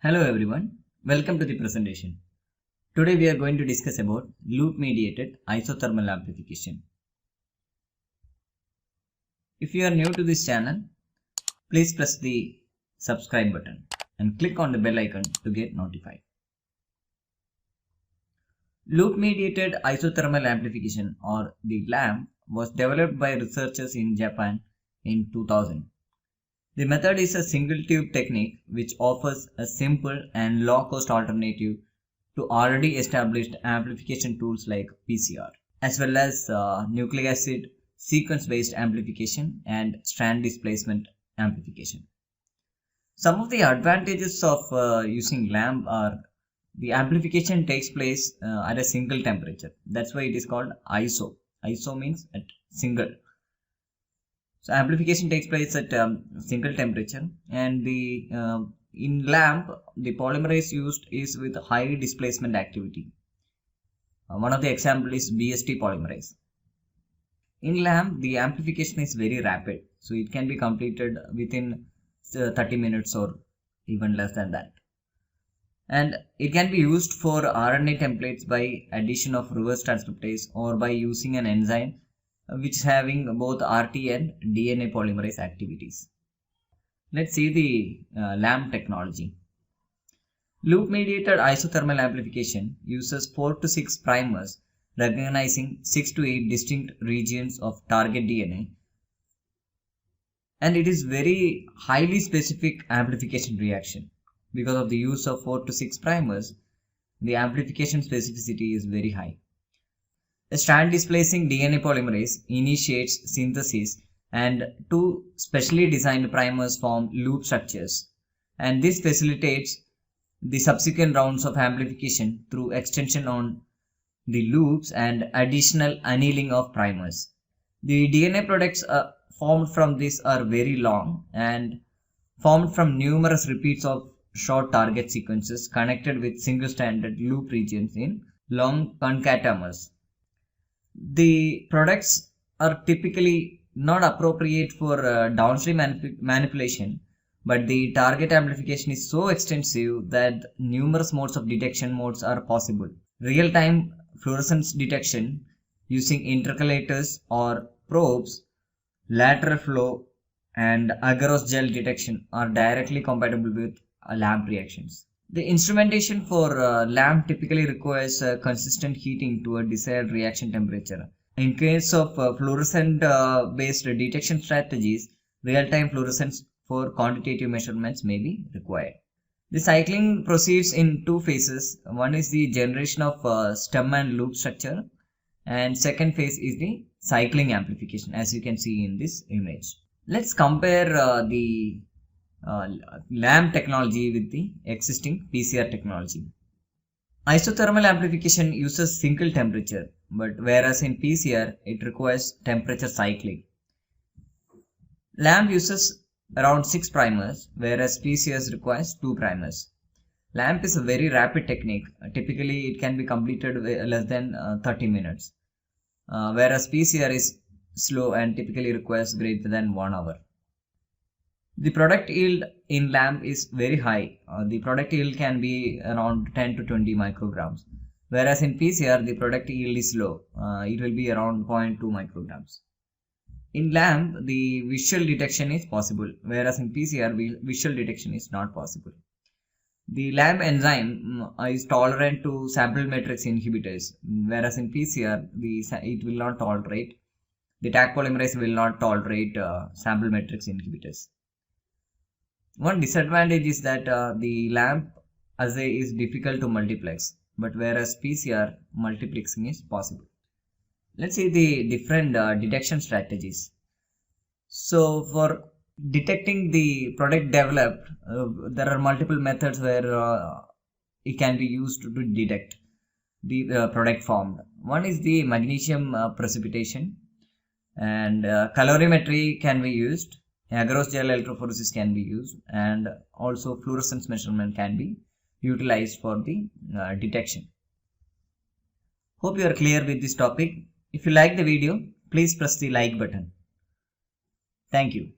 Hello everyone, welcome to the presentation. Today we are going to discuss about loop mediated isothermal amplification. If you are new to this channel, please press the subscribe button and click on the bell icon to get notified. Loop mediated isothermal amplification, or the LAMP, was developed by researchers in Japan in 2000. The method is a single tube technique which offers a simple and low cost alternative to already established amplification tools like PCR, as well as nucleic acid sequence based amplification and strand displacement amplification. Some of the advantages of using LAMP are the amplification takes place at a single temperature. That's why it is called ISO. ISO means at single. So amplification takes place at single temperature, and the in LAMP the polymerase used is with high displacement activity. One of the example is BST polymerase. In LAMP the amplification is very rapid, so it can be completed within 30 minutes or even less than that. And it can be used for RNA templates by addition of reverse transcriptase or by using an enzyme which is having both RT and DNA polymerase activities. Let's see the LAMP technology. Loop mediated isothermal amplification uses 4 to 6 primers recognizing 6 to 8 distinct regions of target DNA, and it is very highly specific amplification reaction. Because of the use of 4 to 6 primers, the amplification specificity is very high. A strand displacing DNA polymerase initiates synthesis, and two specially designed primers form loop structures, and this facilitates the subsequent rounds of amplification through extension on the loops and additional annealing of primers. The DNA products formed from this are very long and formed from numerous repeats of short target sequences connected with single-stranded loop regions in long concatenamers. The products are typically not appropriate for downstream manipulation, but the target amplification is so extensive that numerous modes of detection modes are possible. Real-time fluorescence detection using intercalators or probes, lateral flow, and agarose gel detection are directly compatible with LAMP reactions. The instrumentation for LAMP typically requires consistent heating to a desired reaction temperature. In case of fluorescent based detection strategies, real-time fluorescence for quantitative measurements may be required. The cycling proceeds in two phases. One is the generation of stem and loop structure, and second phase is the cycling amplification, as you can see in this image. Let's compare the LAMP technology with the existing PCR technology. Isothermal amplification uses single temperature, but whereas in PCR it requires temperature cycling. LAMP uses around 6 primers, whereas PCR requires 2 primers. LAMP is a very rapid technique. Typically it can be completed less than 30 minutes, whereas PCR is slow and typically requires greater than 1 hour. The product yield in LAMP is very high. The product yield can be around 10 to 20 micrograms, whereas in PCR the product yield is low. It will be around 0.2 micrograms. In LAMP the visual detection is possible, whereas in PCR visual detection is not possible. The LAMP enzyme is tolerant to sample matrix inhibitors, whereas in PCR it will not tolerate. The Taq polymerase will not tolerate sample matrix inhibitors. One disadvantage is that the LAMP assay is difficult to multiplex, but whereas PCR multiplexing is possible. Let's see the different detection strategies. So for detecting the product developed, there are multiple methods where it can be used to detect the product formed. One is the magnesium precipitation, and calorimetry can be used. Agarose gel electrophoresis can be used, and also fluorescence measurement can be utilized for the detection. Hope you are clear with this topic. If you like the video, please press the like button. Thank you.